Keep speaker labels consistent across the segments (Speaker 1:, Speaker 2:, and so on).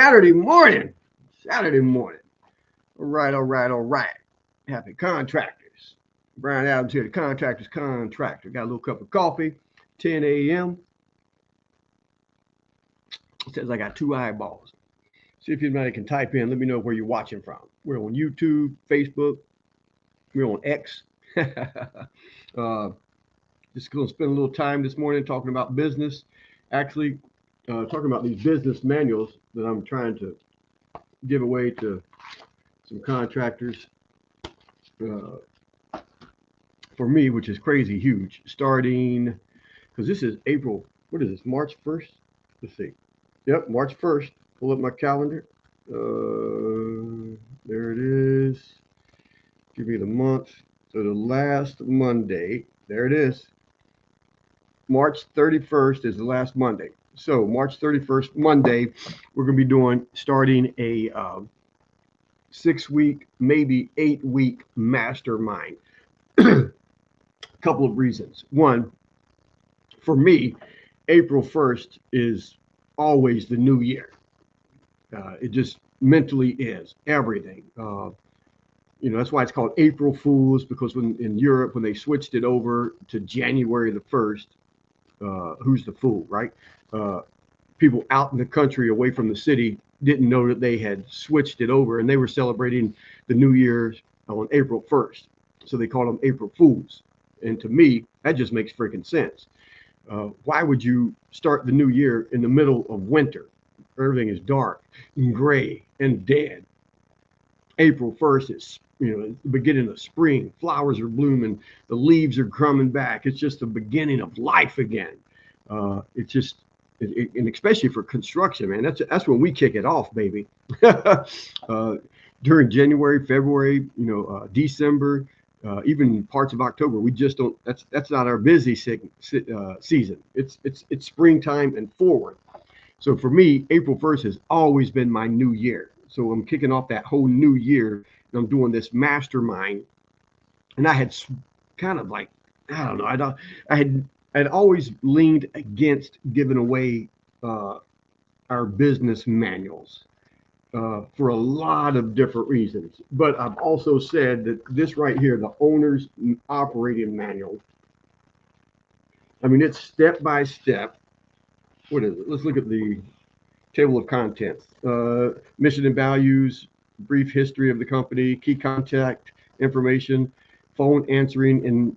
Speaker 1: Saturday morning. Saturday morning. All right, all right, all right. Happy contractors. Brian Adams here, the contractor's contractor. Got a little cup of coffee, 10 a.m. It says I got two eyeballs. See if anybody can type in. Let me know where you're watching from. We're on YouTube, Facebook. We're on X. Just going to spend a little time this morning talking about business. Actually, talking about these business manuals that I'm trying to give away to some contractors for me, which is crazy huge. Starting, because this is April, what is this, March 1st? Let's see. Yep, March 1st. Pull up my calendar. There it is. Give me the month. So the last Monday, there it is. March 31st is the last Monday. So March 31st, Monday, we're going to be starting a 6-week, maybe 8-week mastermind. Couple of reasons. One, for me, April 1st is always the new year. It just mentally is everything. That's why it's called April Fools, because in Europe, when they switched it over to January the 1st, who's the fool, right? People out in the country away from the city didn't know that they had switched it over, and they were celebrating the New Year on April 1st. So they called them April Fools. And to me, that just makes freaking sense. Why would you start the new year in the middle of winter? Everything is dark and gray and dead. April 1st is, the beginning of spring. Flowers are blooming. The leaves are coming back. It's just the beginning of life again. It's just, and especially for construction, man, that's when we kick it off, baby. During January, February, December, even parts of October, we just don't. That's not our busy season. It's springtime and forward. So for me, April 1st has always been my new year. So I'm kicking off that whole new year, and I'm doing this mastermind. And I had kind of like, I don't know, I'd always leaned against giving away our business manuals for a lot of different reasons. But I've also said that this right here, the owner's operating manual, I mean, it's step by step. What is it? Let's look at the table of contents. Mission and values, brief history of the company, key contact information, phone answering and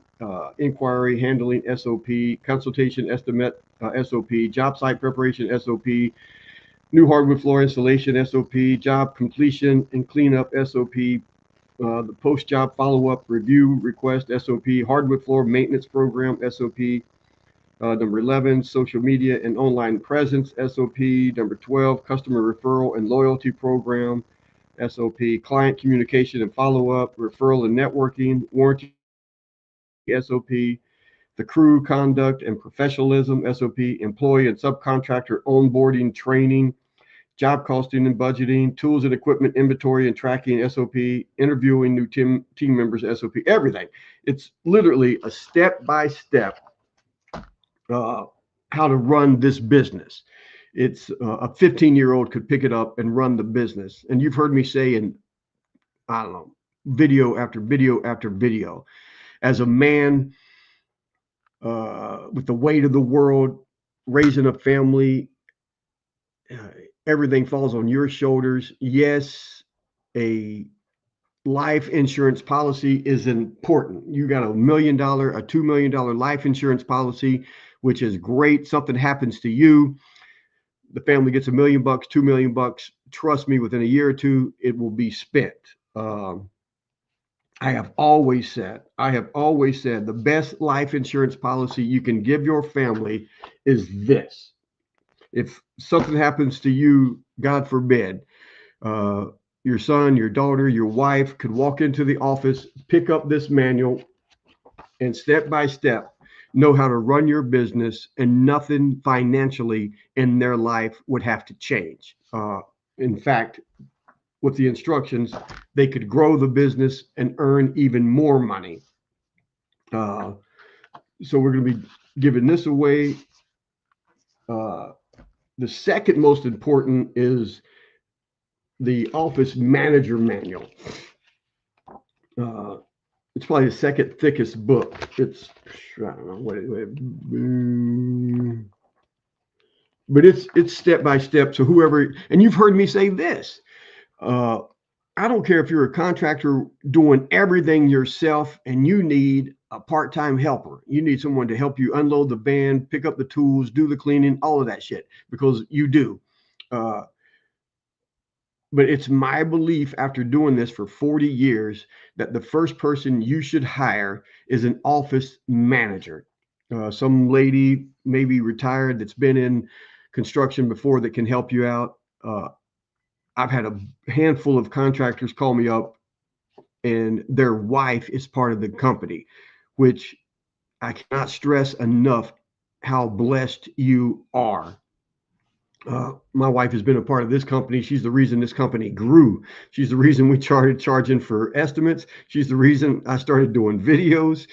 Speaker 1: inquiry handling SOP, consultation estimate SOP, job site preparation SOP, new hardwood floor installation SOP, job completion and cleanup SOP, the post-job follow-up review request SOP, hardwood floor maintenance program SOP, number 11, social media and online presence SOP, number 12, customer referral and loyalty program SOP, client communication and follow-up, referral and networking, warranty SOP, the crew conduct and professionalism SOP, employee and subcontractor onboarding training, job costing and budgeting, tools and equipment inventory and tracking SOP, interviewing new team members SOP, everything. It's literally a step-by-step how to run this business. It's a 15-year-old could pick it up and run the business. And you've heard me say in, I don't know, video after video after video, as a man with the weight of the world, raising a family, everything falls on your shoulders. Yes, a life insurance policy is important. You got $1 million, a $2 million life insurance policy, which is great. Something happens to you, the family gets $1 million, $2 million. Trust me, within a year or two, it will be spent. I have always said the best life insurance policy you can give your family is this. If something happens to you, God forbid, your son, your daughter, your wife could walk into the office, pick up this manual, and step by step know how to run your business, and nothing financially in their life would have to change. In fact, with the instructions, they could grow the business and earn even more money. So we're going to be giving this away. The second most important is the Office Manager Manual. It's probably the second thickest book. It's, I don't know what but it's step by step. So whoever, and you've heard me say this, uh, I don't care if you're a contractor doing everything yourself and you need a part-time helper. You need someone to help you unload the van, pick up the tools, do the cleaning, all of that shit, because you do. Uh, but it's my belief after doing this for 40 years that the first person you should hire is an office manager. Some lady, maybe retired, that's been in construction before, that can help you out. I've had a handful of contractors call me up and their wife is part of the company, which I cannot stress enough how blessed you are. My wife has been a part of this company. She's the reason this company grew. She's the reason we started charging for estimates. She's the reason I started doing videos.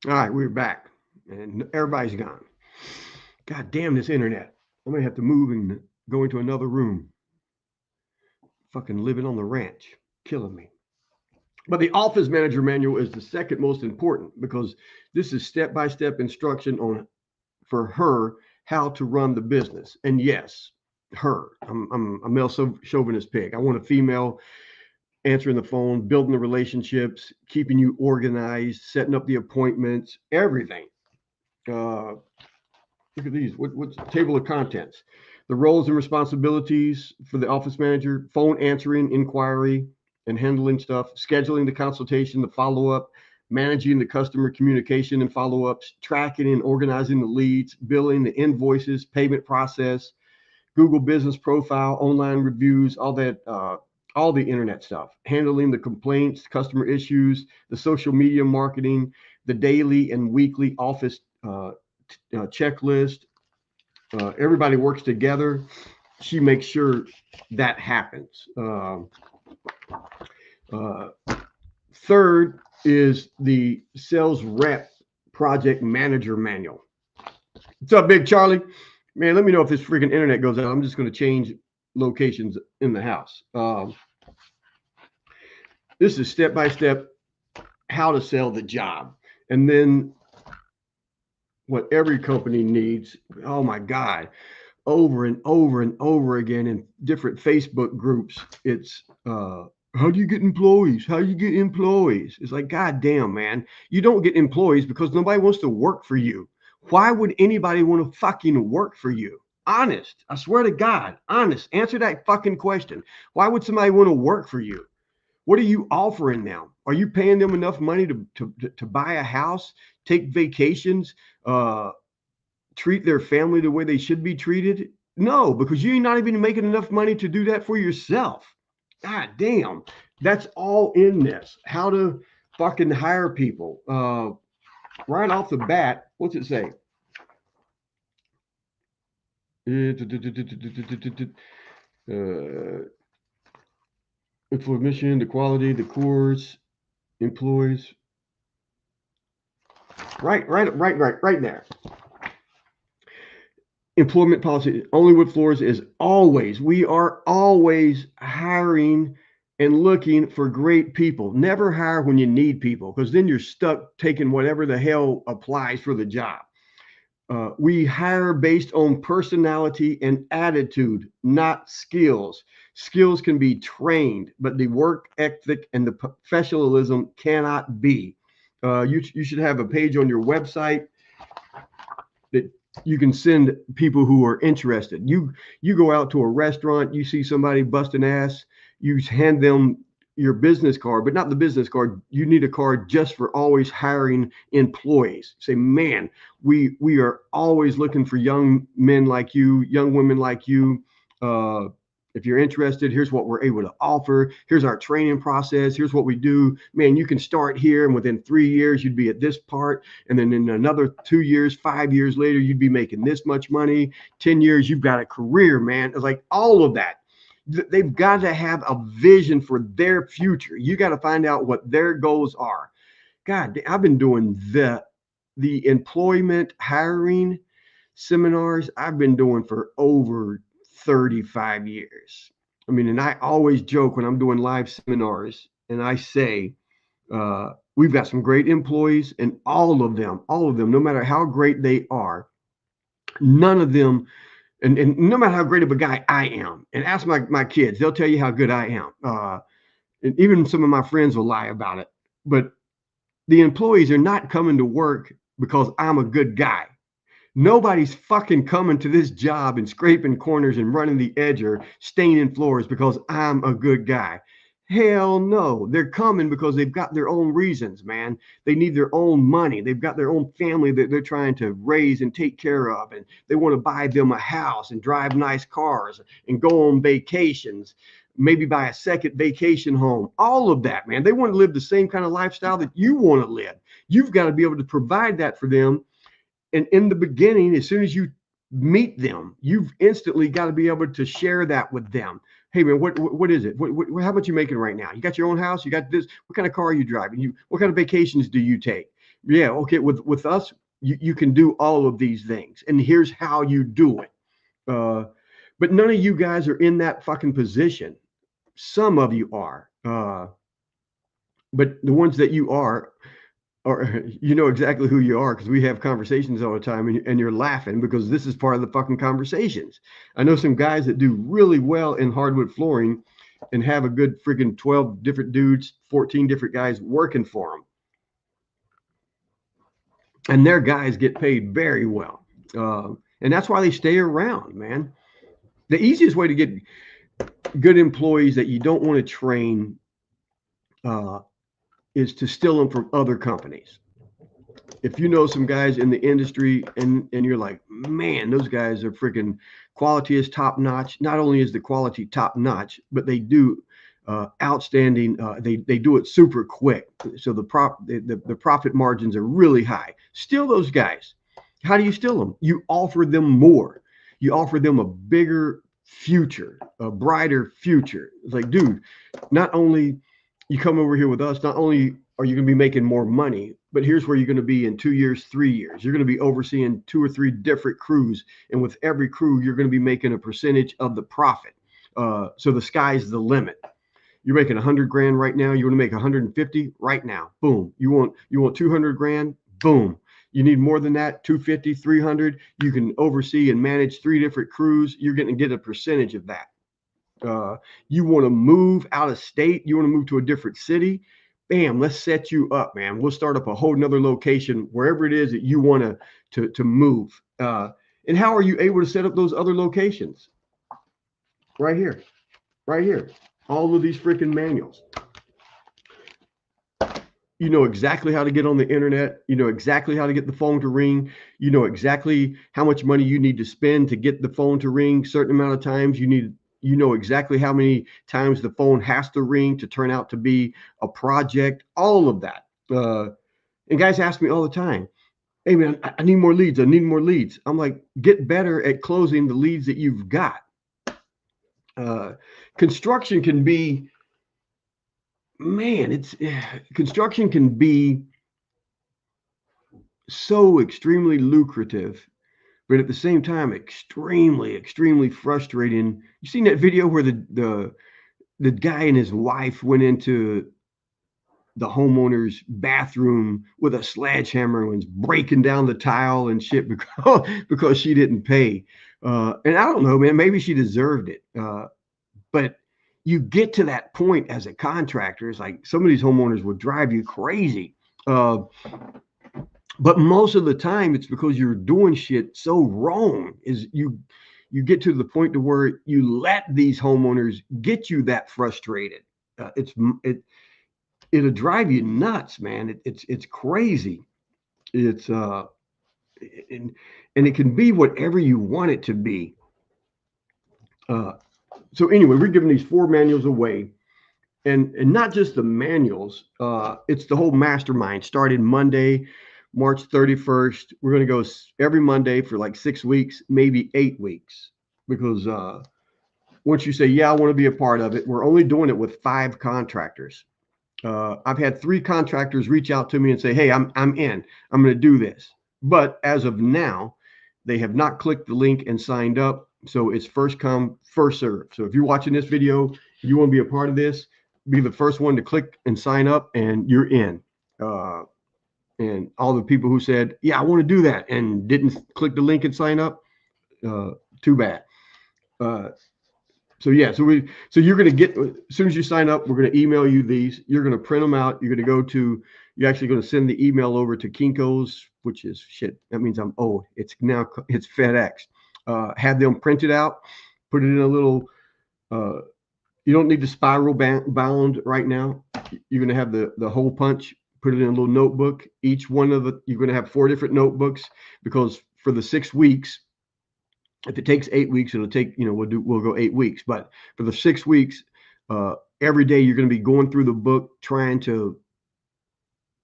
Speaker 1: All right, we're back, and everybody's gone. God damn this internet! I'm gonna have to move and go into another room. Fucking living on the ranch, killing me. But the Office Manager Manual is the second most important, because this is step-by-step instruction on, for her, how to run the business. And yes, her. I'm a male chauvinist pig. I want a female answering the phone, building the relationships, keeping you organized, setting up the appointments, everything. Uh, Look at these. What's the table of contents? The roles and responsibilities for the office manager: phone answering, inquiry, and handling stuff, scheduling the consultation, the follow up, managing the customer communication and follow ups, tracking and organizing the leads, billing, the invoices, payment process, Google business profile, online reviews, all that, all the internet stuff, handling the complaints, customer issues, the social media marketing, the daily and weekly office checklist. Everybody works together. She makes sure that happens. Third is the sales rep project manager manual. What's up, Big Charlie? Man, let me know if this freaking internet goes out. I'm just going to change locations in the house. This is step by step how to sell the job. And then what every company needs. Oh my God. Over and over and over again in different Facebook groups. It's how do you get employees? How do you get employees? It's like, God damn, man. You don't get employees because nobody wants to work for you. Why would anybody want to fucking work for you? Honest. I swear to God. Honest. Answer that fucking question. Why would somebody want to work for you? What are you offering them? Are you paying them enough money to buy a house, take vacations, treat their family the way they should be treated? No, because you're not even making enough money to do that for yourself. God damn. That's all in this. How to fucking hire people. Right off the bat, what's it say? Information, the quality, the course, employees. Right there. Employment policy only with floors is always, we are always hiring and looking for great people. Never hire when you need people, because then you're stuck taking whatever the hell applies for the job. We hire based on personality and attitude, not skills. Skills can be trained, but the work ethic and the professionalism cannot be. You should have a page on your website that you can send people who are interested. You go out to a restaurant, you see somebody busting ass, you hand them your business card, but not the business card. You need a card just for always hiring employees. Say, man, we are always looking for young men like you, young women like you. If you're interested, here's what we're able to offer. Here's our training process. Here's what we do. Man, you can start here, and within 3 years, you'd be at this part. And then in another 2 years, 5 years later, you'd be making this much money. 10 years, you've got a career, man. It's like all of that. They've got to have a vision for their future. You got to find out what their goals are. God, I've been doing the employment hiring seminars. I've been doing for over 35 years. I mean, and I always joke when I'm doing live seminars, and I say, we've got some great employees, and all of them, no matter how great they are, none of them, and no matter how great of a guy I am, and ask my kids, they'll tell you how good I am. And even some of my friends will lie about it. But the employees are not coming to work because I'm a good guy. Nobody's fucking coming to this job and scraping corners and running the edge or staining floors because I'm a good guy. Hell no. They're coming because they've got their own reasons, man. They need their own money. They've got their own family that they're trying to raise and take care of. And they want to buy them a house and drive nice cars and go on vacations, maybe buy a second vacation home. All of that, man. They want to live the same kind of lifestyle that you want to live. You've got to be able to provide that for them. And in the beginning, as soon as you meet them, you've instantly got to be able to share that with them. Hey man, what is it? How much you making right now? You got your own house? You got this? What kind of car are you driving? What kind of vacations do you take? Yeah, okay. With us, you can do all of these things, and here's how you do it. But none of you guys are in that fucking position. Some of you are, but the ones that you are, you know exactly who you are, because we have conversations all the time, and you're laughing because this is part of the fucking conversations. I know some guys that do really well in hardwood flooring and have a good freaking 12 different dudes, 14 different guys working for them. And their guys get paid very well. And that's why they stay around, man. The easiest way to get good employees that you don't want to train is to steal them from other companies. If you know some guys in the industry and you're like, man, those guys are freaking, quality is top notch. Not only is the quality top notch, but they do outstanding. They do it super quick. So the profit margins are really high. Steal those guys. How do you steal them? You offer them more. You offer them a bigger future, a brighter future. It's like, dude, not only you come over here with us, not only are you going to be making more money, but here's where you're going to be in 2 years, 3 years. You're going to be overseeing 2 or 3 different crews. And with every crew, you're going to be making a percentage of the profit. So the sky's the limit. You're making 100 grand right now. You want to make 150 right now. Boom. You want 200 grand. Boom. You need more than that, 250, 300. You can oversee and manage 3 different crews. You're going to get a percentage of that. You want to move out of state. You want to move to a different city. Bam, let's set you up, man. We'll start up a whole nother location, wherever it is that you want to move. And how are you able to set up those other locations? Right here. Right here. All of these freaking manuals. You know exactly how to get on the internet. You know exactly how to get the phone to ring. You know exactly how much money you need to spend to get the phone to ring. Certain amount of times you know exactly how many times the phone has to ring to turn out to be a project, all of that. And guys ask me all the time, hey man, I need more leads. I need more leads. I'm like, get better at closing the leads that you've got. Construction can be, man, construction can be so extremely lucrative, but at the same time, extremely, extremely frustrating. You seen that video where the guy and his wife went into the homeowner's bathroom with a sledgehammer and was breaking down the tile and shit because she didn't pay. And I don't know, man, maybe she deserved it. But you get to that point as a contractor. It's like some of these homeowners will drive you crazy. But most of the time it's because you're doing shit so wrong. Is you get to the point to where you let these homeowners get you that frustrated. It'll drive you nuts, man. It's crazy. It's and it can be whatever you want it to be. So anyway, we're giving these 4 manuals away, and not just the manuals. It's the whole mastermind. Started Monday, March 31st. We're going to go every Monday for like 6 weeks, maybe 8 weeks, because once you say, yeah, I want to be a part of it, we're only doing it with 5 contractors. I've had 3 contractors reach out to me and say, hey, I'm in. I'm going to do this. But as of now, they have not clicked the link and signed up. So it's first come, first serve. So if you're watching this video, if you want to be a part of this, be the first one to click and sign up, and you're in. And all the people who said, yeah, I want to do that, and didn't click the link and sign up, too bad. So yeah, so you're going to get, as soon as you sign up, we're going to email you these. You're going to print them out. You're going to you're actually going to send the email over to Kinko's, which is shit. That means I'm old. It's FedEx. Have them printed out, put it in a little, you don't need the spiral bound right now. You're going to have the hole punch, put it in a little notebook. Each one of you're going to have 4 different notebooks, because for the 6 weeks, if it takes 8 weeks, it'll take, we'll go 8 weeks. But for the 6 weeks, every day you're going to be going through the book, trying to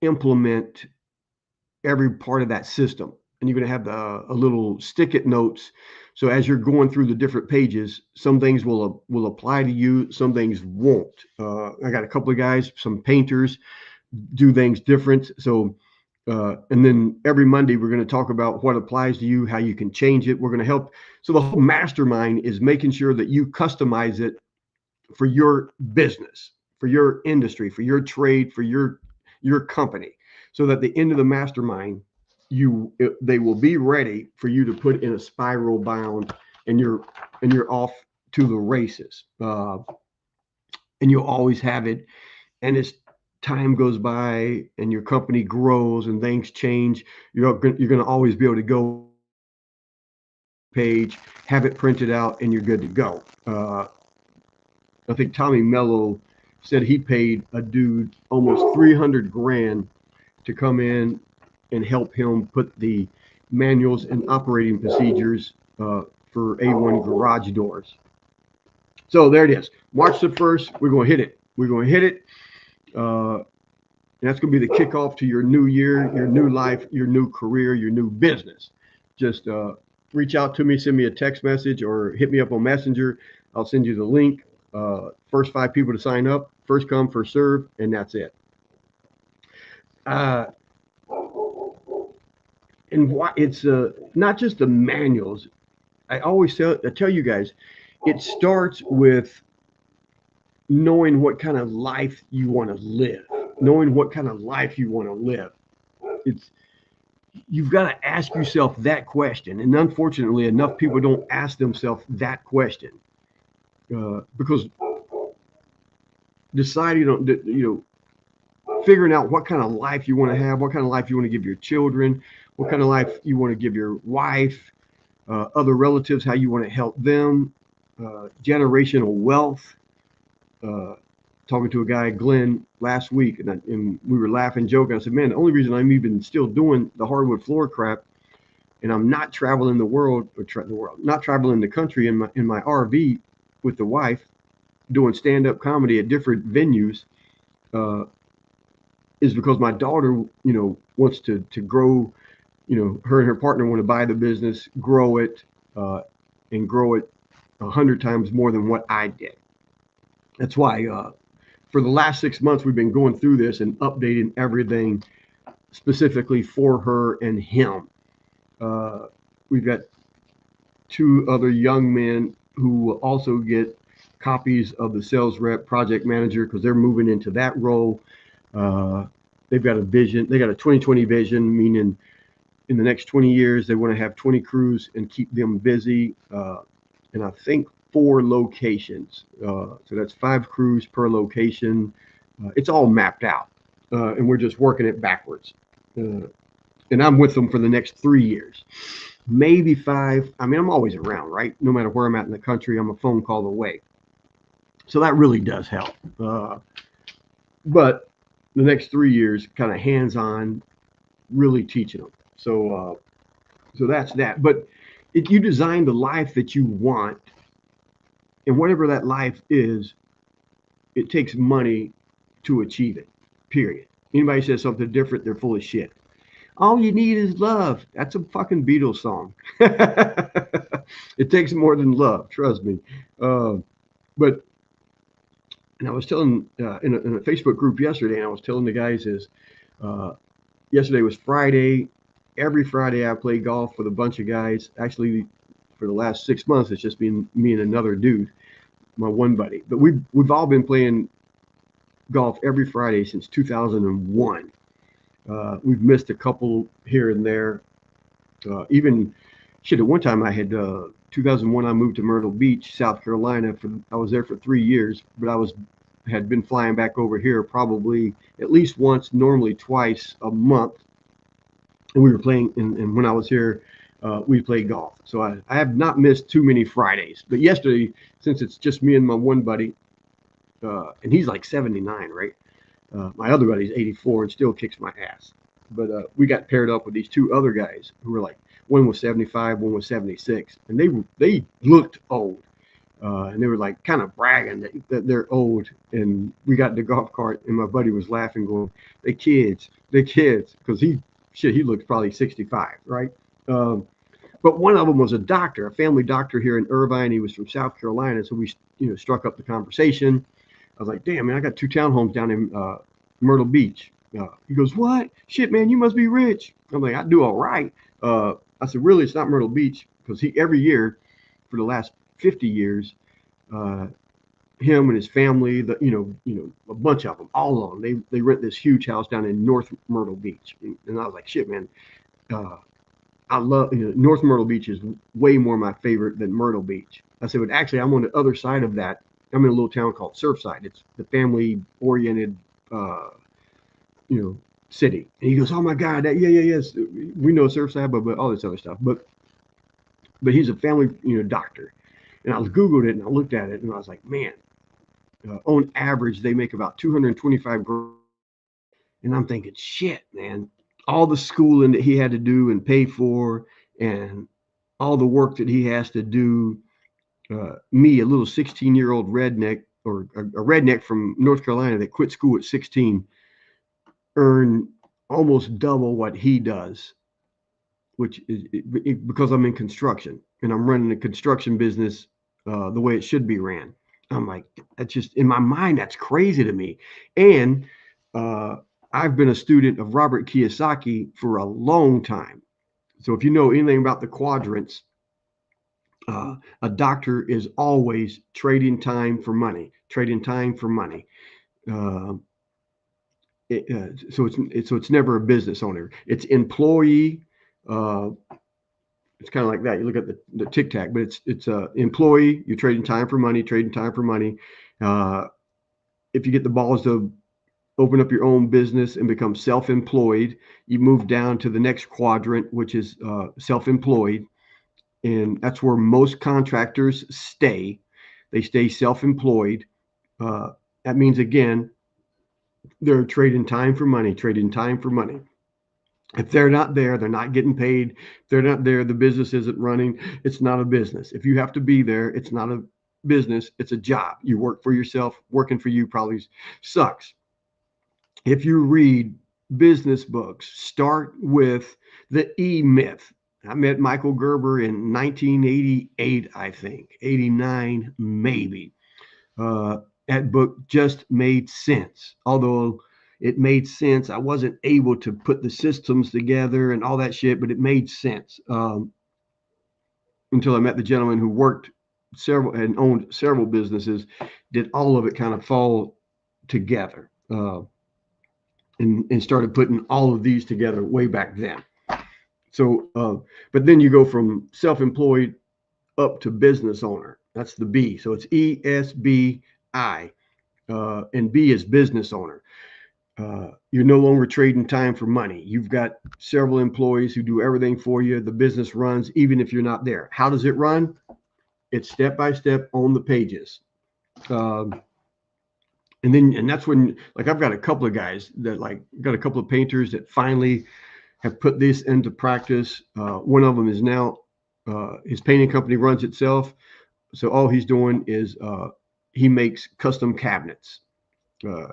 Speaker 1: implement every part of that system. And you're going to have a little stick-it notes. So as you're going through the different pages, some things will apply to you, some things won't. I got a couple of guys, some painters, do things different. So and then every Monday, we're going to talk about what applies to you, how you can change it. We're going to help. So the whole mastermind is making sure that you customize it for your business, for your industry, for your trade, for your company, so that at the end of the mastermind, they will be ready for you to put in a spiral bound, and you're off to the races. And you'll always have it. And it's time goes by and your company grows and things change, you're going to always be able to go page, have it printed out, and you're good to go. I think Tommy Mello said he paid a dude almost 300 grand to come in and help him put the manuals and operating procedures for A1 garage doors. So there it is. March the 1st, we're going to hit it. And that's going to be the kickoff to your new year, your new life, your new career, your new business. Just reach out to me, send me a text message, or hit me up on Messenger. I'll send you the link. First 5 people to sign up, first come, first serve, and that's it. And why it's not just the manuals. I always tell you guys, it starts with knowing what kind of life you want to live. You've got to ask yourself that question. And unfortunately, enough people don't ask themselves that question, because deciding figuring out what kind of life you want to have, what kind of life you want to give your children, what kind of life you want to give your wife, other relatives, how you want to help them, generational wealth. Talking to a guy, Glenn, last week, and we were laughing, joking. I said, man, the only reason I'm even still doing the hardwood floor crap, and I'm not traveling not traveling the country in my RV with the wife, doing stand-up comedy at different venues, is because my daughter, wants to grow. Her and her partner want to buy the business, grow it, and grow it 100 times more than what I did. That's why for the last 6 months, we've been going through this and updating everything specifically for her and him. We've got 2 other young men who will also get copies of the sales rep project manager, because they're moving into that role. They've got a vision. They got a 2020 vision, meaning in the next 20 years, they want to have 20 crews and keep them busy. And I think 4 locations. So that's 5 crews per location. It's all mapped out, and we're just working it backwards. And I'm with them for the next 3 years, maybe 5. I mean, I'm always around, right? No matter where I'm at in the country, I'm a phone call away. So that really does help. But the next 3 years, kind of hands-on, really teaching them. So that's that. But if you design the life that you want, and whatever that life is, it takes money to achieve it. Period. Anybody says something different, they're full of shit. All you need is love. That's a fucking Beatles song. It takes more than love, trust me. But and I was telling in a Facebook group yesterday, and I was telling the guys yesterday was Friday. Every Friday I play golf with a bunch of guys. Actually, for the last 6 months, it's just been me and another dude, my one buddy. But we've all been playing golf every Friday since 2001. We've missed a couple here and there. Even shit, at one time I had 2001. I moved to Myrtle Beach, South Carolina. I was there for 3 years, but had been flying back over here probably at least once, normally twice a month. And we were playing, and when I was here, we played golf. So I have not missed too many Fridays. But yesterday, since it's just me and my one buddy, and he's like 79, right? My other buddy's 84 and still kicks my ass. But we got paired up with these 2 other guys who were like, one was 75, one was 76, and they looked old, and they were like kind of bragging that they're old. And we got in the golf cart, and my buddy was laughing, going, "They kids, because he looks probably 65, right?" But one of them was a doctor, a family doctor here in Irvine. He was from South Carolina, so we struck up the conversation. I was like, "Damn, man, I got 2 townhomes down in Myrtle Beach." He goes, "What? Shit, man, you must be rich." I'm like, "I do all right." I said, "Really, it's not Myrtle Beach," because every year for the last 50 years, him and his family, a bunch of them, all of them, they rent this huge house down in North Myrtle Beach. And I was like, "Shit, man, I love North Myrtle Beach is way more my favorite than Myrtle Beach." I said, "But actually, I'm on the other side of that. I'm in a little town called Surfside. It's the family-oriented, city." And he goes, "Oh my God, yes, we know Surfside, but all this other stuff." But he's a family, doctor. And I Googled it and I looked at it and I was like, man, on average, they make about 225 grand. And I'm thinking, shit, man, all the schooling that he had to do and pay for, and all the work that he has to do. Me, a little 16-year-old redneck, or a redneck from North Carolina that quit school at 16, earn almost double what he does, which is because I'm in construction and I'm running a construction business the way it should be ran. I'm like, that's just in my mind, that's crazy to me. And I've been a student of Robert Kiyosaki for a long time. So if you know anything about the quadrants, a doctor is always trading time for money, trading time for money. So it's never a business owner. It's employee. It's kind of like that. You look at the tic tac, but it's employee. You're trading time for money, trading time for money. If you get the balls to open up your own business and become self-employed, you move down to the next quadrant, which is self-employed. And that's where most contractors stay. They stay self-employed. That means, again, they're trading time for money, trading time for money. If they're not there, they're not getting paid. If they're not there, the business isn't running. It's not a business. If you have to be there, it's not a business. It's a job. You work for yourself. Working for you probably sucks. If you read business books, start with the E Myth. I met Michael Gerber in 1988, I think, 89 maybe. That book just made sense. Although it made sense, I wasn't able to put the systems together and all that shit, but it made sense until I met the gentleman who worked several and owned several businesses, did all of it kind of fall together. And started putting all of these together way back then. So, but then you go from self-employed up to business owner. That's the B. So it's ESBI. And B is business owner. You're no longer trading time for money. You've got several employees who do everything for you. The business runs even if you're not there. How does it run? It's step by step on the pages. Um, and that's when, like, I've got a couple of guys that, like, got a couple of painters that finally have put this into practice. One of them is now, his painting company runs itself. So all he's doing is he makes custom cabinets. Uh,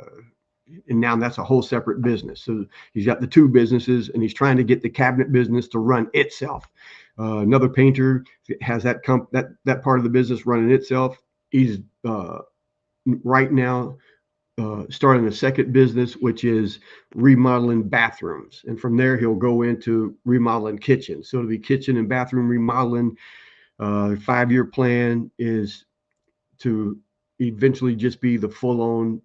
Speaker 1: and now that's a whole separate business. So he's got the two businesses, and he's trying to get the cabinet business to run itself. Another painter has that part of the business running itself. He's right now starting a second business, which is remodeling bathrooms, and from there he'll go into remodeling kitchens. So it'll be kitchen and bathroom remodeling. 5-year plan is to eventually just be the full-on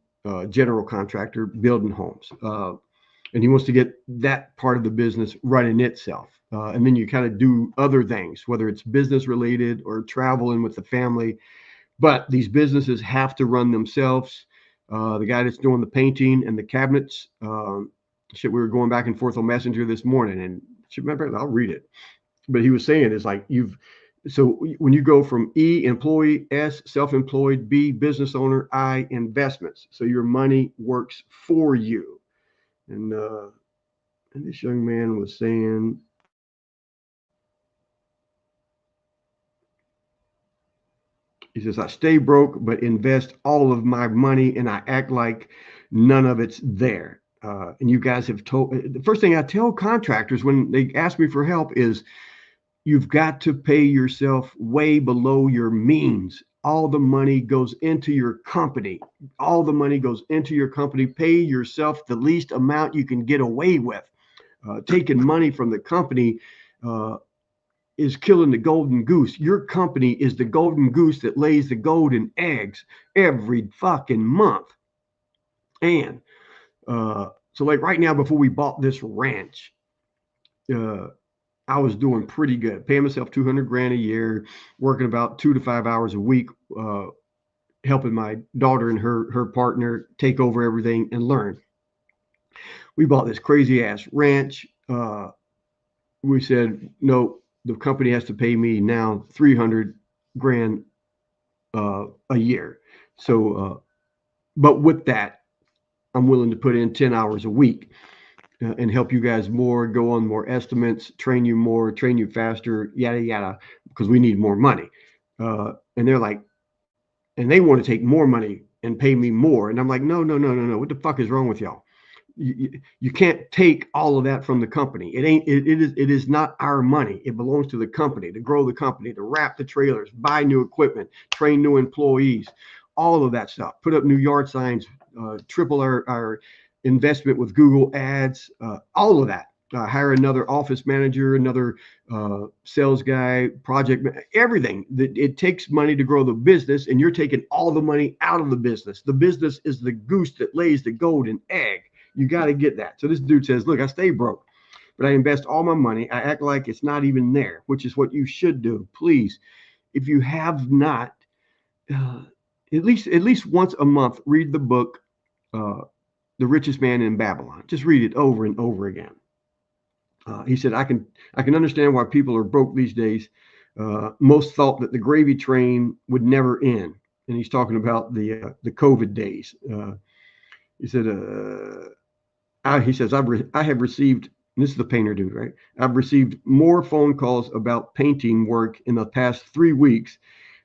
Speaker 1: general contractor building homes. And he wants to get that part of the business running itself. And then you kind of do other things, whether it's business related or traveling with the family. But these businesses have to run themselves. The guy that's doing the painting and the cabinets, we were going back and forth on Messenger this morning, and remember, I'll read it. But he was saying is like, so when you go from E, employee, S, self-employed, B, business owner, I, investments. So your money works for you. And this young man was saying, he says, I stay broke, but invest all of my money, and I act like none of it's there. And you guys have told, the first thing I tell contractors when they ask me for help is, you've got to pay yourself way below your means. All the money goes into your company. All the money goes into your company. Pay yourself the least amount you can get away with. Taking money from the company is killing the golden goose. Your company is the golden goose that lays the golden eggs every fucking month. And so, like, right now, before we bought this ranch, I was doing pretty good, paying myself 200 grand a year, working about 2 to 5 hours a week, helping my daughter and her partner take over everything and learn. We bought this crazy ass ranch. We said, no, the company has to pay me now 300 grand a year. So, but with that, I'm willing to put in 10 hours a week. And help you guys more, go on more estimates, train you more, train you faster, yada, yada, because we need more money. And they're like, and they want to take more money and pay me more. And I'm like, no. What the fuck is wrong with y'all? You can't take all of that from the company. It is not our money. It belongs to the company to grow the company, to wrap the trailers, buy new equipment, train new employees, all of that stuff. Put up new yard signs, triple our investment with Google ads, all of that. Hire another office manager, another sales guy, project, everything. It takes money to grow the business, and you're taking all the money out of the business. The business is the goose that lays the golden egg. You got to get that. So this dude says, look, I stay broke, but I invest all my money. I act like it's not even there, which is what you should do. Please, if you have not, at least once a month, read the book, The Richest Man in Babylon. Just read it over and over again. He said, I can understand why people are broke these days. Most thought that the gravy train would never end. And he's talking about the COVID days. He said, he says, I have received, this is the painter dude, right? I've received more phone calls about painting work in the past 3 weeks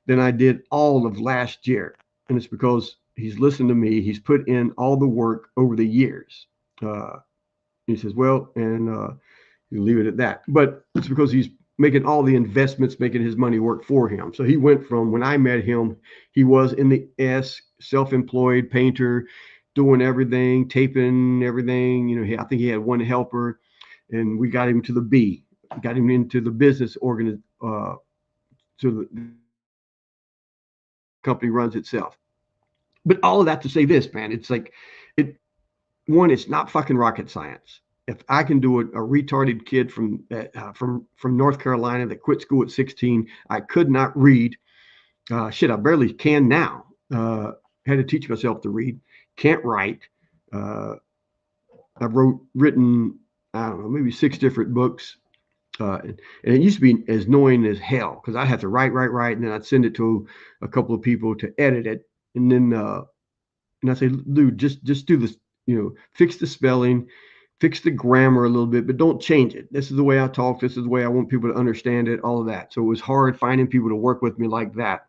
Speaker 1: than I did all of last year. And it's because he's listened to me. He's put in all the work over the years. He says, well, and you leave it at that. But it's because he's making all the investments, making his money work for him. So he went from, when I met him, he was in the S, self-employed painter, doing everything, taping everything. You know, I think he had one helper, and we got him to the B, got him into the business so the company runs itself. But all of that to say this, man, it's like, it's not fucking rocket science. If I can do it, a retarded kid from North Carolina that quit school at 16, I could not read. Shit, I barely can now. Had to teach myself to read. Can't write. Uh, I've written, I don't know, maybe 6 different books. And it used to be as annoying as hell because I'd have to write, and then I'd send it to a couple of people to edit it, and then and I say, dude, just do this, fix the spelling, fix the grammar a little bit, but don't change it. This is the way I talk. This is the way I want people to understand it. All of that. So it was hard finding people to work with me like that.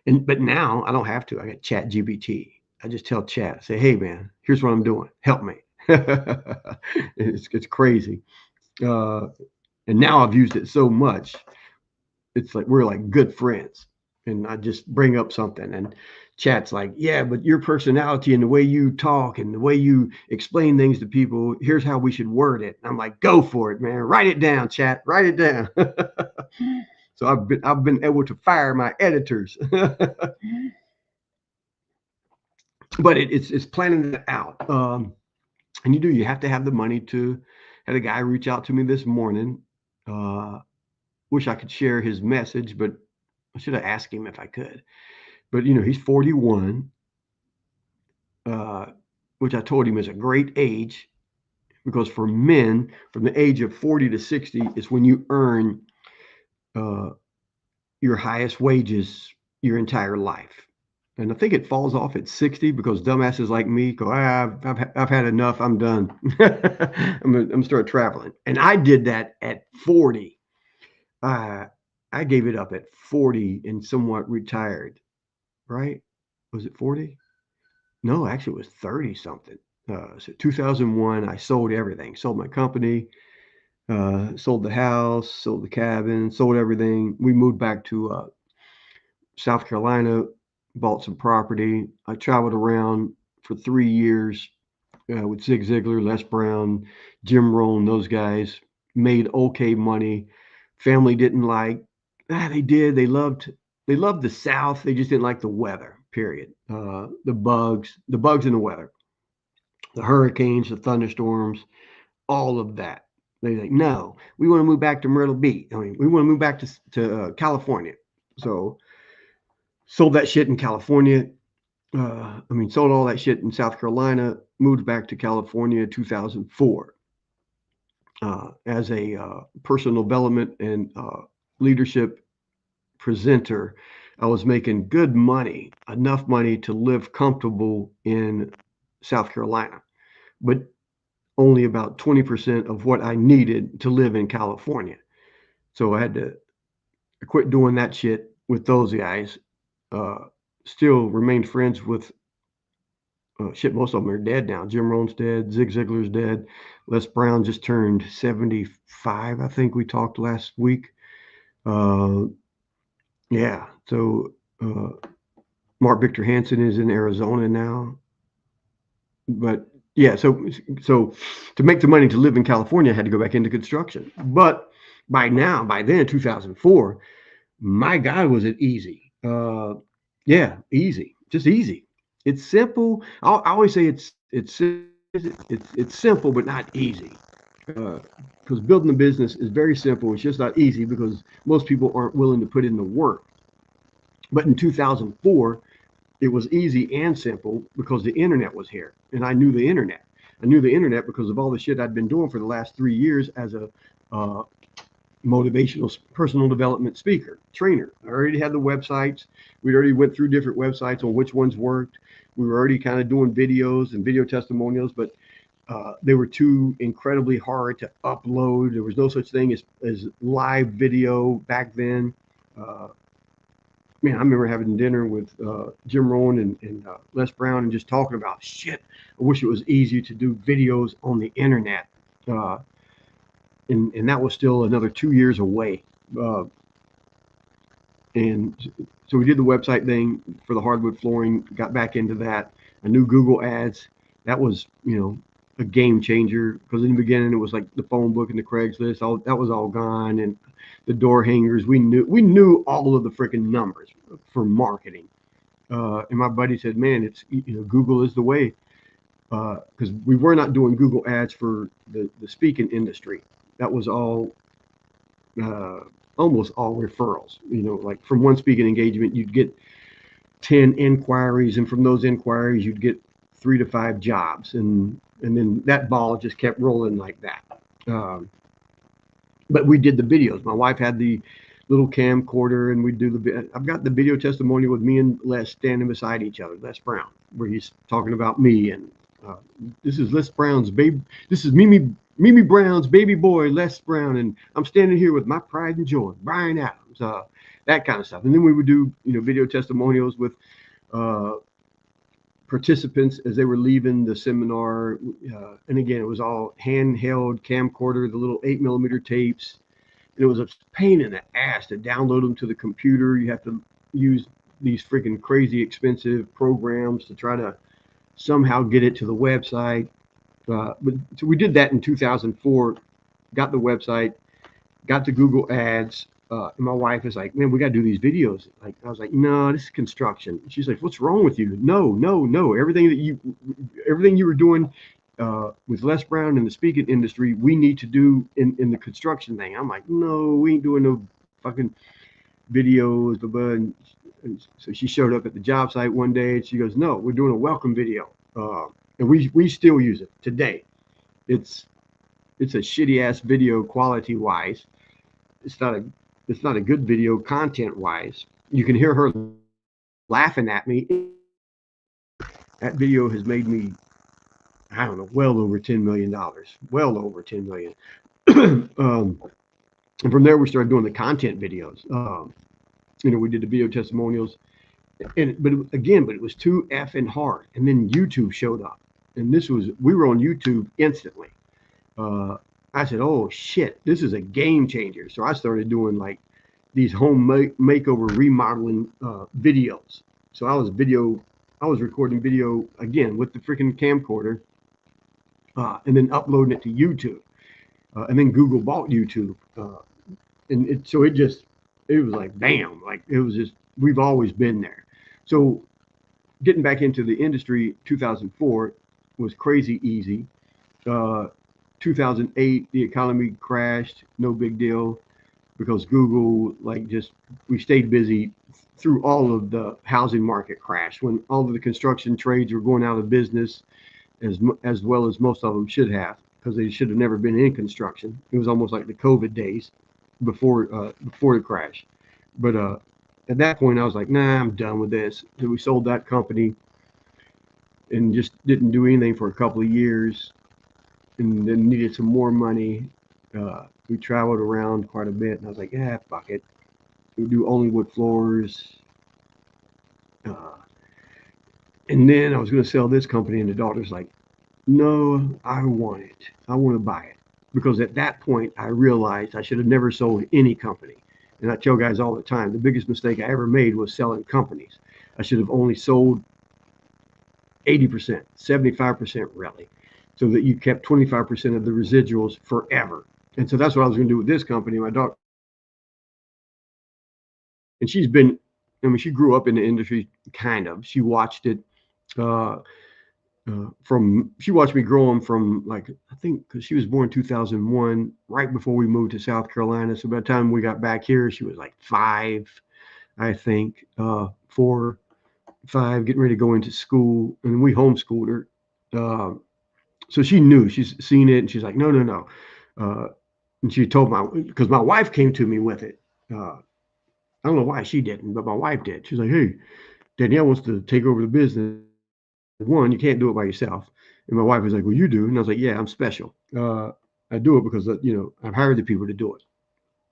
Speaker 1: But now I don't have to. I got Chat GBT. I just tell Chat, I say, hey man, here's what I'm doing. Help me. It's crazy. Uh, and now I've used it so much, it's like we're like good friends. And I just bring up something, and Chat's like, yeah, but your personality and the way you talk and the way you explain things to people, here's how we should word it. And I'm like, go for it, man. Write it down, Chat. Write it down. So I've been able to fire my editors. But it's planning it out. And you have to have the money to. Had a guy reach out to me this morning. Wish I could share his message, but I should have asked him if I could. But he's 41, uh, which I told him is a great age, because for men from the age of 40 to 60 is when you earn uh, your highest wages your entire life. And I think it falls off at 60 because dumbasses like me go, I've had enough. I'm done. I'm gonna start traveling. And I did that at 40. Uh, I gave it up at 40 and somewhat retired, right? Was it 40? No, actually, it was 30 something. So 2001, I sold everything. Sold my company, sold the house, sold the cabin, sold everything. We moved back to South Carolina, bought some property. I traveled around for 3 years with Zig Ziglar, Les Brown, Jim Rohn, those guys. Made okay money. Family didn't like. They did. They loved the South. They just didn't like the weather. Period. The bugs and the weather, the hurricanes, the thunderstorms, all of that. They like, no, we want to move back to Myrtle Beach. I mean, we want to move back to California. So sold that shit in California. Sold all that shit in South Carolina. Moved back to California 2004 as a personal development and leadership presenter. I was making good money, enough money to live comfortable in South Carolina, but only about 20% of what I needed to live in California. So I had to quit doing that shit with those guys. Uh, Still remained friends with shit. Most of them are dead now. Jim Rohn's dead. Zig Ziglar's dead. Les Brown just turned 75. I think we talked last week. Uh, yeah. So Mark Victor Hansen is in Arizona now. But yeah, so to make the money to live in California, I had to go back into construction. But by then, 2004, my God, was it easy? Yeah, easy, just easy. It's simple. I always say it's simple, but not easy. Because building a business is very simple. It's just not easy because most people aren't willing to put in the work. But in 2004, it was easy and simple because the internet was here, and I knew the internet. I knew the internet because of all the shit I'd been doing for the last 3 years as a uh, motivational personal development speaker, trainer. I already had the websites. We already went through different websites on which ones worked. We were already kind of doing videos and video testimonials, but they were too incredibly hard to upload. There was no such thing as live video back then. Uh, Man, I remember having dinner with Jim Rohn and Les Brown and just talking about shit. I wish it was easy to do videos on the internet. Uh, and that was still another 2 years away. Uh, and so we did the website thing for the hardwood flooring, got back into that. I knew Google Ads. That was, a game changer because in the beginning it was like the phone book and the Craigslist. That was all gone, and the door hangers. We knew all of the freaking numbers for marketing. And my buddy said, "Man, it's Google is the way," because we were not doing Google Ads for the speaking industry. That was all uh, almost all referrals. Like from one speaking engagement, you'd get 10 inquiries, and from those inquiries, you'd get 3 to 5 jobs, and then that ball just kept rolling like that. But we did the videos. My wife had the little camcorder, and we'd do I've got the video testimonial with me and Les standing beside each other, Les Brown, where he's talking about me, and this is Les Brown's baby. This is Mimi Brown's baby boy, Les Brown, and I'm standing here with my pride and joy, Brian Adams, that kind of stuff. And then we would do, video testimonials with participants as they were leaving the seminar. And again, it was all handheld camcorder, the little 8mm tapes. And it was a pain in the ass to download them to the computer. You have to use these freaking crazy expensive programs to try to somehow get it to the website. But so we did that in 2004, got the website, got to Google Ads. And my wife is like, man, we got to do these videos. Like, I was like, no, this is construction. She's like, what's wrong with you? No. Everything you were doing with Les Brown in the speaking industry, we need to do in the construction thing. I'm like, no, we ain't doing no fucking videos. Blah, blah. And so she showed up at the job site one day, and she goes, no, we're doing a welcome video. And we still use it today. It's a shitty ass video quality wise. It's not a good video content wise. You can hear her laughing at me. That video has made me, I don't know, well over $10 million. Well over 10 million. And from there we started doing the content videos. We did the video testimonials. But it was too effing hard. And then YouTube showed up. And we were on YouTube instantly. I said, oh shit, this is a game changer. So I started doing like these home makeover remodeling videos. So I was recording video again with the freaking camcorder, and then uploading it to YouTube. And then Google bought YouTube. And it was like, bam, like it was just, we've always been there. So getting back into the industry, 2004 was crazy easy. 2008, the economy crashed, no big deal, because Google, we stayed busy through all of the housing market crash, when all of the construction trades were going out of business, as well as most of them should have, because they should have never been in construction. It was almost like the COVID days before the crash. But at that point, I was like, nah, I'm done with this. So we sold that company and just didn't do anything for a couple of years, and then needed some more money. We traveled around quite a bit, and I was like, yeah, fuck it. We do only wood floors. And then I was going to sell this company, and the daughter's like, no, I want it. I want to buy it. Because at that point, I realized I should have never sold any company. And I tell guys all the time, the biggest mistake I ever made was selling companies. I should have only sold 80%, 75% really, so that you kept 25% of the residuals forever. And so that's what I was going to do with this company. My daughter, and she grew up in the industry, kind of. She watched it she watched me grow them from, like, I think, because she was born 2001, right before we moved to South Carolina. So by the time we got back here, she was like 5, I think, 4, 5, getting ready to go into school, and we homeschooled her. So she knew, she's seen it, and she's like, no. And she told because my wife came to me with it. I don't know why she didn't, but my wife did. She's like, hey, Danielle wants to take over the business. One, you can't do it by yourself. And my wife was like, well, you do. And I was like, yeah, I'm special. I do it because, I've hired the people to do it.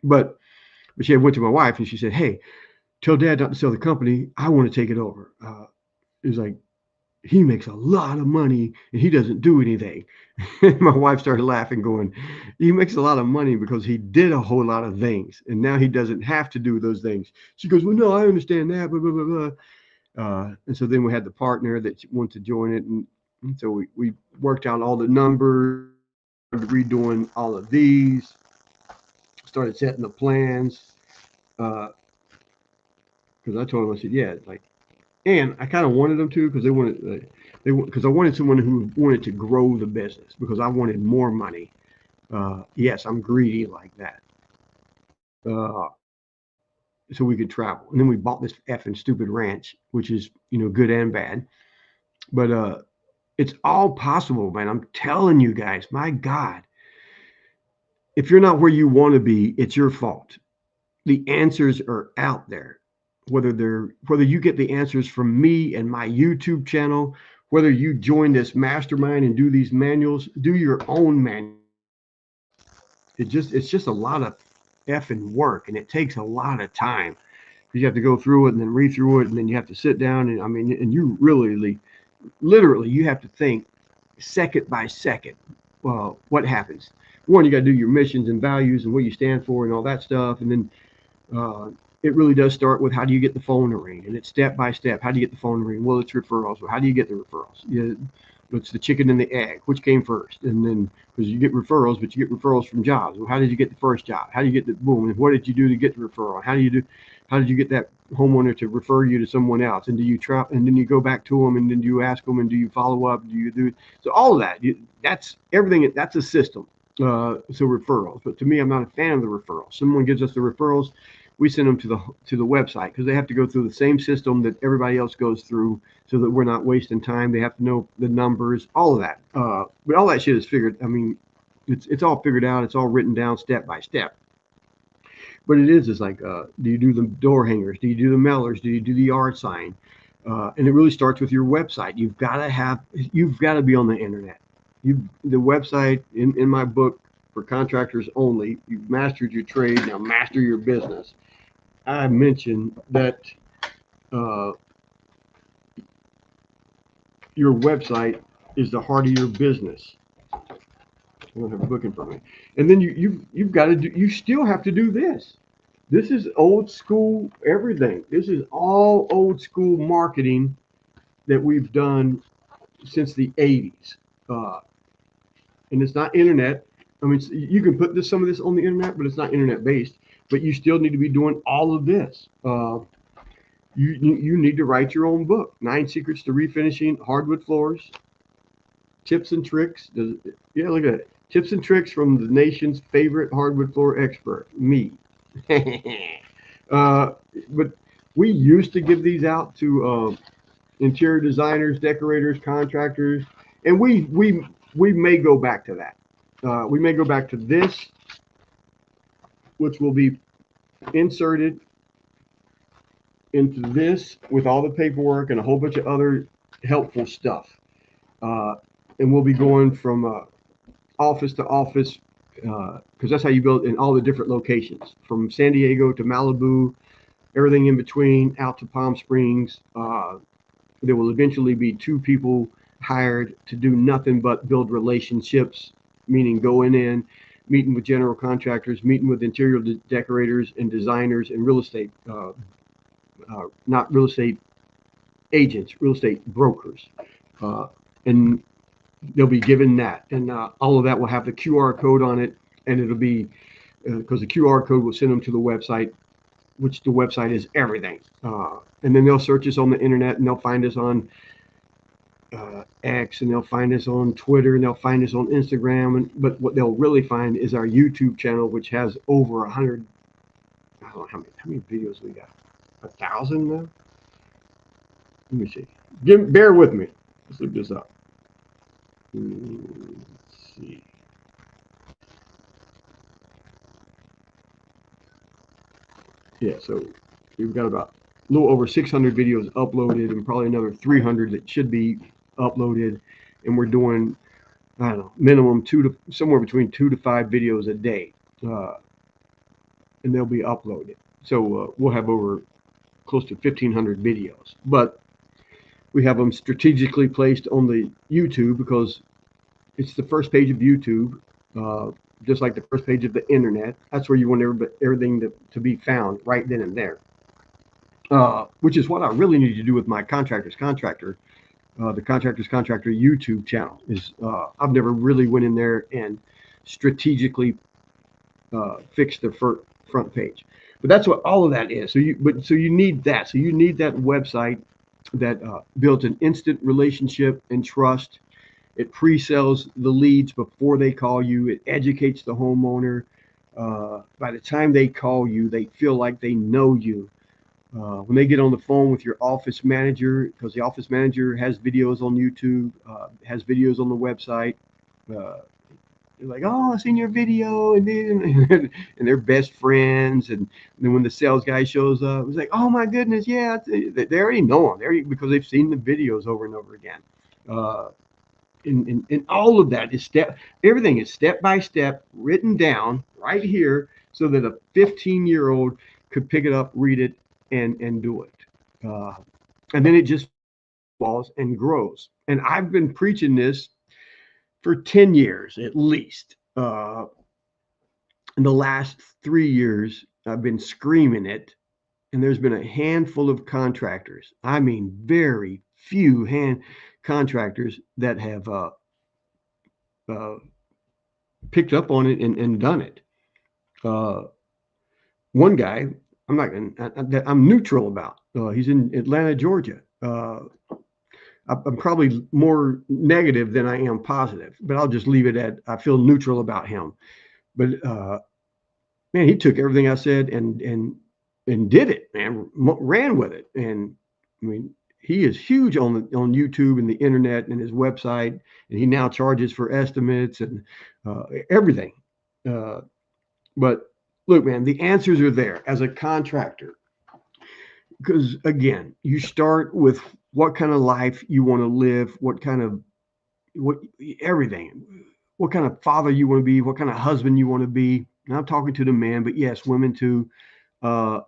Speaker 1: But she went to my wife and she said, hey, tell Dad not to sell the company. I want to take it over. It was like, he makes a lot of money and he doesn't do anything. And my wife started laughing, going, he makes a lot of money because he did a whole lot of things, and now he doesn't have to do those things. She goes, well, no, I understand that, blah, blah, blah, blah. And so then we had the partner that wanted to join it. And so we worked out all the numbers, redoing all of these, started setting the plans. Because I told them, I said, yeah, and I kind of wanted them to, because because I wanted someone who wanted to grow the business, because I wanted more money. Yes, I'm greedy like that. so we could travel. And then we bought this effing stupid ranch, which is, good and bad. But it's all possible, man. I'm telling you guys, my God, if you're not where you want to be, it's your fault. The answers are out there. Whether you get the answers from me and my YouTube channel, whether you join this mastermind and do these manuals, do your own manual. It's just a lot of effing work, and it takes a lot of time. You have to go through it and then read through it, and then you have to sit down, and and you really, literally, you have to think second by second. What happens? One, you got to do your missions and values and what you stand for and all that stuff, and then it really does start with how do you get the phone to ring, and it's step by step. How do you get the phone to ring? Well, it's referrals. Well, how do you get the referrals? It's the chicken and the egg. Which came first? And then because you get referrals, but you get referrals from jobs. Well, how did you get the first job? How do you get the boom? And what did you do to get the referral? How did you get that homeowner to refer you to someone else? And do you try? And then you go back to them, and then you ask them, and do you follow up? Do you do so? All of that. That's everything. That's a system. So referrals. But to me, I'm not a fan of the referrals. Someone gives us the referrals, we send them to the website because they have to go through the same system that everybody else goes through, so that we're not wasting time. They have to know the numbers, all of that. But all that shit is figured. It's all figured out. It's all written down step by step. But it's like, do you do the door hangers? Do you do the mailers? Do you do the yard sign? And it really starts with your website. You've got to be on the internet. The website in my book for contractors only. You've mastered your trade. Now master your business. I mentioned that your website is the heart of your business. I don't have a book in front of me. And then you've got to do. You still have to do this. This is old school everything. This is all old school marketing that we've done since the 80s. And it's not internet. You can put some of this on the internet, but it's not internet based. But you still need to be doing all of this. You need to write your own book, 9 Secrets to Refinishing Hardwood Floors, Tips and Tricks. Yeah, look at it. Tips and tricks from the nation's favorite hardwood floor expert, me. But we used to give these out to interior designers, decorators, contractors, and we may go back to that. We may go back to this, which will be inserted into this with all the paperwork and a whole bunch of other helpful stuff. And we'll be going from office to office, because that's how you build in all the different locations, from San Diego to Malibu, everything in between, out to Palm Springs. There will eventually be 2 people hired to do nothing but build relationships, meaning going in, meeting with general contractors, meeting with interior decorators and designers and real estate, not real estate agents, real estate brokers. And they'll be given that. And all of that will have the QR code on it. And it'll be, because the QR code will send them to the website, which the website is everything. And then they'll search us on the internet, and they'll find us on X, and they'll find us on Twitter, and they'll find us on Instagram. But what they'll really find is our YouTube channel, which has over 100. I don't know how many videos we got. 1,000 now. Let me see. Bear with me. Let's look this up. Let's see. Yeah, so we've got about a little over 600 videos uploaded, and probably another 300 that should be uploaded. And we're doing, I don't know, minimum somewhere between 2 to 5 videos a day, and they'll be uploaded. So we'll have over close to 1,500 videos, but we have them strategically placed on the YouTube because it's the first page of YouTube, just like the first page of the internet. That's where you want everything to be found right then and there, which is what I really need to do with my Contractor's Contractor, the Contractor's Contractor YouTube channel. I've never really went in there and strategically fixed the front page. But that's what all of that is. So you need that. So you need that website that builds an instant relationship and trust. It pre-sells the leads before they call you. It educates the homeowner. By the time they call you, they feel like they know you. When they get on the phone with your office manager, because the office manager has videos on YouTube, has videos on the website, uh, they're like, "Oh, I seen your video," and then and they're best friends. And then when the sales guy shows up, it's like, "Oh my goodness, yeah!" They already know him. Because they've seen the videos over and over again. Uh, and all of that is everything is step by step written down right here, so that a 15-year-old could pick it up, read it, and do it. Uh, and then it just falls and grows. And I've been preaching this for 10 years at least. In the last 3 years, I've been screaming it, and there's been a handful of contractors. I mean, very few hand contractors that have uh, picked up on it and done it. Uh, One guy, I'm not gonna, I'm neutral about. He's in Atlanta, Georgia. I'm probably more negative than I am positive, but I'll just leave it at I feel neutral about him. But man, he took everything I said and did it, man, ran with it. And I mean, he is huge on YouTube and the internet and his website, and he now charges for estimates and everything. Uh, but look, man, the answers are there as a contractor. Because again, you start with what kind of life you want to live, what everything, what kind of father you want to be, what kind of husband you want to be. And I'm talking to the man, but yes, women too. Uh,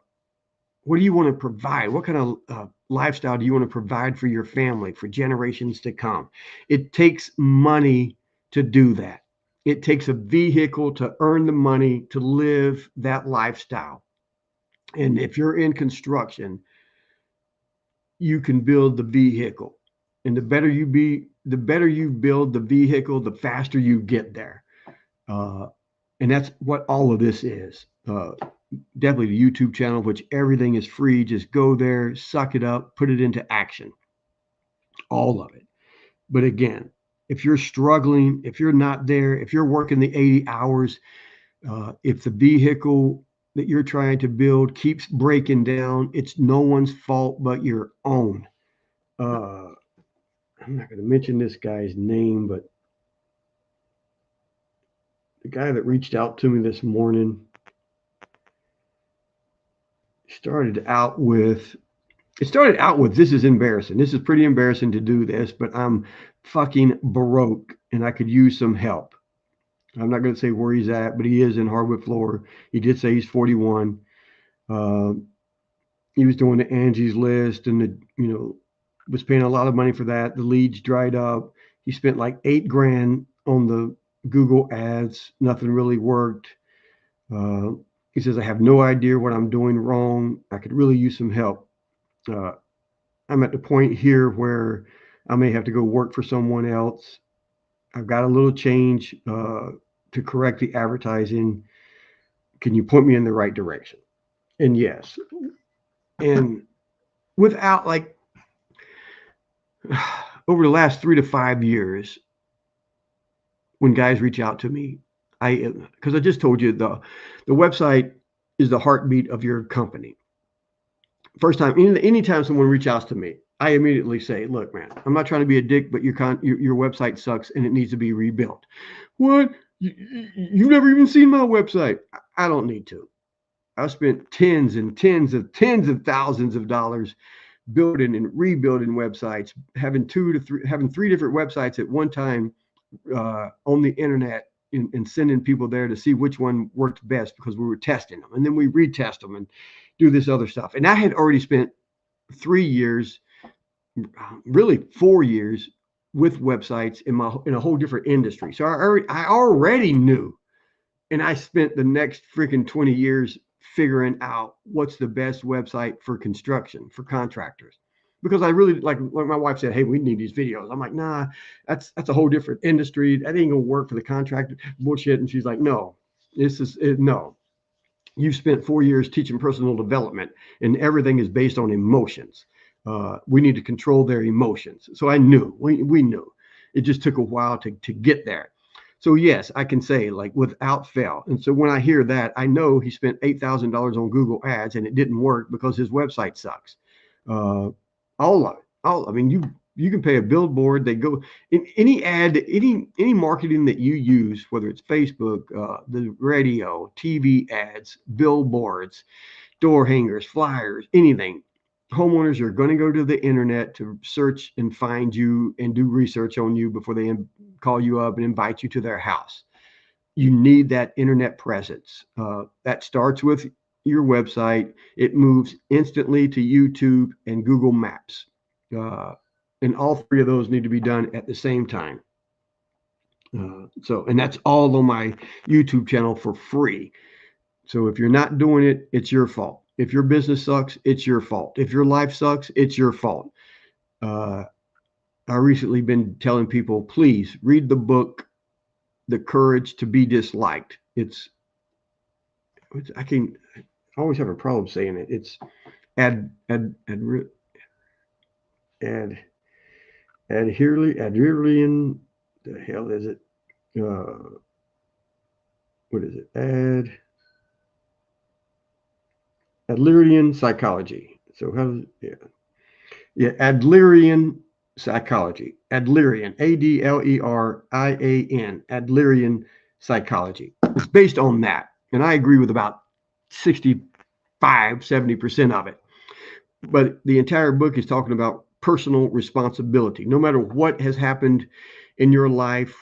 Speaker 1: what do you want to provide? What kind of lifestyle do you want to provide for your family for generations to come? It takes money to do that. It takes a vehicle to earn the money to live that lifestyle. And if you're in construction, you can build the vehicle. And the better you build the vehicle, the faster you get there. Uh, and that's what all of this is. Definitely the YouTube channel, which everything is free. Just go there, suck it up, put it into action. All of it. But again, if you're struggling, if you're not there, if you're working the 80 hours, if the vehicle that you're trying to build keeps breaking down, it's no one's fault but your own. Uh, I'm not going to mention this guy's name, but the guy that reached out to me this morning started out with this is embarrassing. This is pretty embarrassing to do this, but I'm fucking broke and I could use some help. I'm not going to say where he's at, but he is in Hardwood Floor. He did say he's 41. Uh, he was doing the Angie's List and was paying a lot of money for that. The leads dried up. He spent like $8,000 on the Google ads. Nothing really worked. Uh, he says, I have no idea what I'm doing wrong. I could really use some help. I'm at the point here where I may have to go work for someone else. I've got a little change to correct the advertising. Can you point me in the right direction? And yes. And without over the last 3 to 5 years, when guys reach out to me, because I just told you the website is the heartbeat of your company. First time, anytime someone reaches out to me, I immediately say, "Look, man, I'm not trying to be a dick, but your website sucks and it needs to be rebuilt." What? You've never even seen my website? I don't need to. I've spent tens and tens of thousands of dollars building and rebuilding websites, having 3 different websites at one time on the internet, and sending people there to see which one worked best because we were testing them, and then we retest them and do this other stuff. And I had already spent 3 years, really 4 years, with websites in a whole different industry. So I already knew, and I spent the next freaking 20 years figuring out what's the best website for construction for contractors. Because I really like my wife said, "Hey, we need these videos." I'm like, "Nah, that's a whole different industry. That ain't gonna work for the contractor bullshit." And she's like, "No, no. You've spent 4 years teaching personal development, and everything is based on emotions. We need to control their emotions." So I knew we knew. It just took a while to get there. So yes, I can say like without fail. And so when I hear that, I know he spent $8,000 on Google Ads and it didn't work because his website sucks. All of it. All I mean, you can pay a billboard. They go in any ad, any marketing that you use, whether it's Facebook, the radio, TV ads, billboards, door hangers, flyers, anything. Homeowners are going to go to the internet to search and find you and do research on you before they call you up and invite you to their house. You need that internet presence. That starts with your website. It moves instantly to YouTube and Google Maps. Uh, and all three of those need to be done at the same time. And that's all on my YouTube channel for free. So if you're not doing it, it's your fault. If your business sucks, it's your fault. If your life sucks, it's your fault. Uh, I recently been telling people, please read the book, The Courage to Be Disliked. I always have a problem saying it. It's ad adherlian. The hell is it? What is it? Adlerian psychology. So how? Yeah, Adlerian psychology. Adlerian, Adlerian, Adlerian psychology. It's based on that. And I agree with about 65-70% of it. But the entire book is talking about personal responsibility. No matter what has happened in your life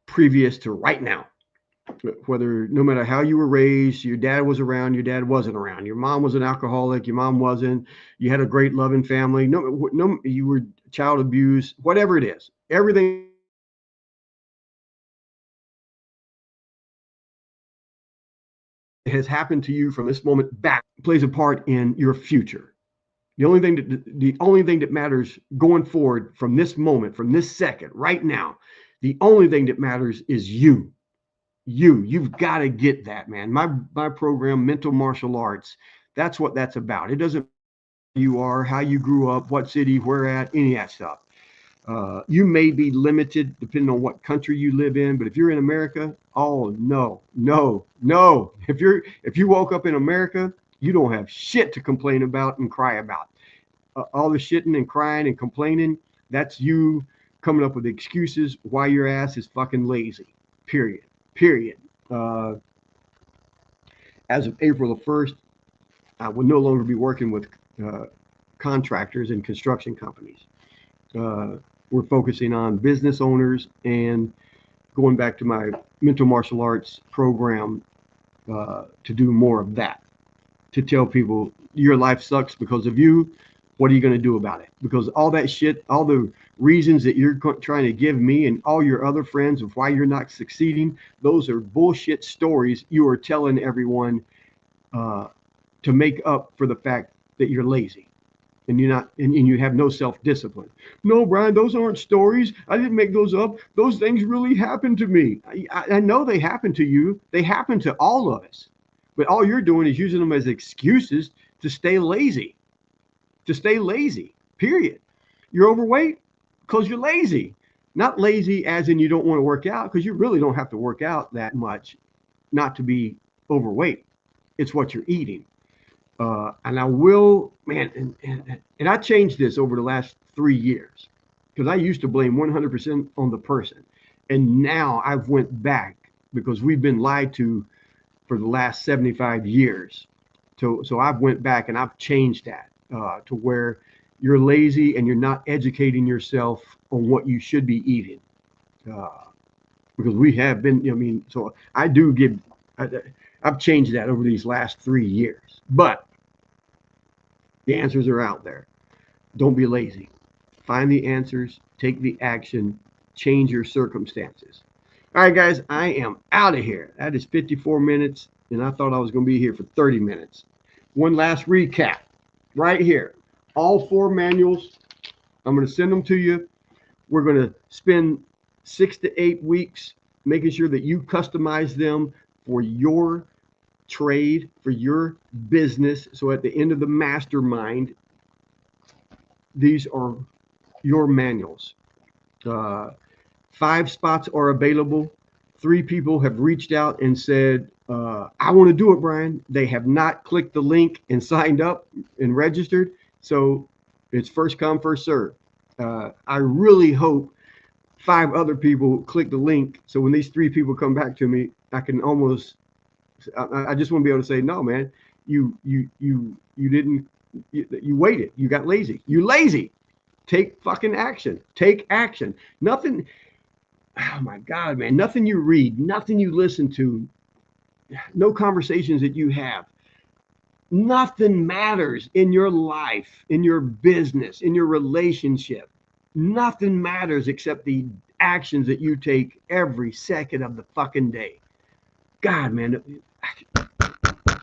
Speaker 1: previous to right now, whether no matter how you were raised, your dad was around, your dad wasn't around, your mom was an alcoholic, your mom wasn't, you had a great loving family, no, you were child abused, whatever it is, everything has happened to you from this moment back plays a part in your future. The only thing that matters going forward from this moment, from this second, right now, the only thing that matters is you. You've got to get that, man. My program, mental martial arts, that's what that's about. It doesn't matter who you are, how you grew up, what city, where at, any of that stuff. You may be limited depending on what country you live in, but if you're in America, oh no, no, no. If you woke up in America, you don't have shit to complain about and cry about. All the shitting and crying and complaining, that's you coming up with excuses why your ass is fucking lazy. Period. Uh, as of April the 1st, I will no longer be working with uh, contractors and construction companies. Uh, we're focusing on business owners and going back to my mental martial arts program to do more of that, to tell people your life sucks because of you. What are you going to do about it? Because all that shit, all the reasons that you're trying to give me and all your other friends of why you're not succeeding, those are bullshit stories you are telling everyone uh, to make up for the fact that you're lazy and you're not and you have no self-discipline. No, Brian, those aren't stories. I didn't make those up. Those things really happened to me. I know they happened to you. They happen to all of us. But all you're doing is using them as excuses to stay lazy. To stay lazy, period. You're overweight because you're lazy. Not lazy as in you don't want to work out, because you really don't have to work out that much not to be overweight. It's what you're eating. And I will, man, and I changed this over the last 3 years because I used to blame 100% on the person. And now I've went back because we've been lied to for the last 75 years. So I've went back and I've changed that to where you're lazy and you're not educating yourself on what you should be eating. Because we have been, I mean, so I do give, I've changed that over these last 3 years. But the answers are out there. Don't be lazy. Find the answers, take the action, change your circumstances. All right, guys, I am out of here. That is 54 minutes, and I thought I was going to be here for 30 minutes. One last recap right here. All 4 manuals, I'm going to send them to you. We're going to spend 6 to 8 weeks making sure that you customize them for your trade, for your business. So at the end of the mastermind, these are your manuals. 5 spots are available. 3 people have reached out and said, I want to do it, Brian. They have not clicked the link and signed up and registered. So it's first come, first serve. I really hope 5 other people click the link. So when these 3 people come back to me, I can almost, I just want to be able to say, no, man, you didn't, you waited. You got lazy. You lazy. Take fucking action. Take action. Nothing. Oh my God, man. Nothing you read, nothing you listen to, no conversations that you have. Nothing matters in your life, in your business, in your relationship. Nothing matters except the actions that you take every second of the fucking day. God, man.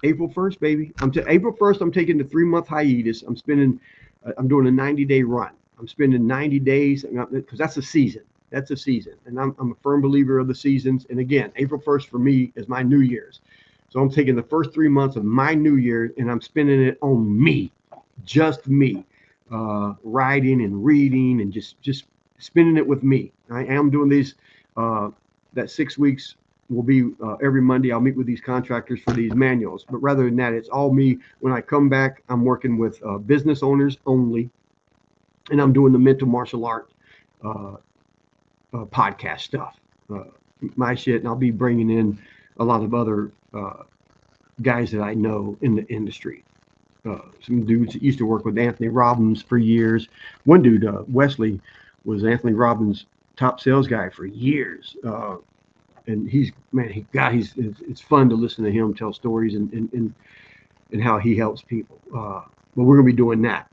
Speaker 1: April 1st, baby. April 1st, I'm taking the 3-month hiatus. I'm doing a 90-day run. I'm spending 90 days because that's a season. That's a season. And I'm a firm believer of the seasons. And again, April 1st for me is my New Year's. So I'm taking the first 3 months of my New Year and I'm spending it on me, just me, writing and reading and just spending it with me. I am doing these, that 6 weeks will be every Monday. I'll meet with these contractors for these manuals. But rather than that, it's all me. When I come back, I'm working with business owners only. And I'm doing the mental martial art podcast stuff, my shit. And I'll be bringing in a lot of other guys that I know in the industry. Some dudes that used to work with Anthony Robbins for years. One dude, Wesley, was Anthony Robbins' top sales guy for years. And it's fun to listen to him tell stories and how he helps people. But we're going to be doing that.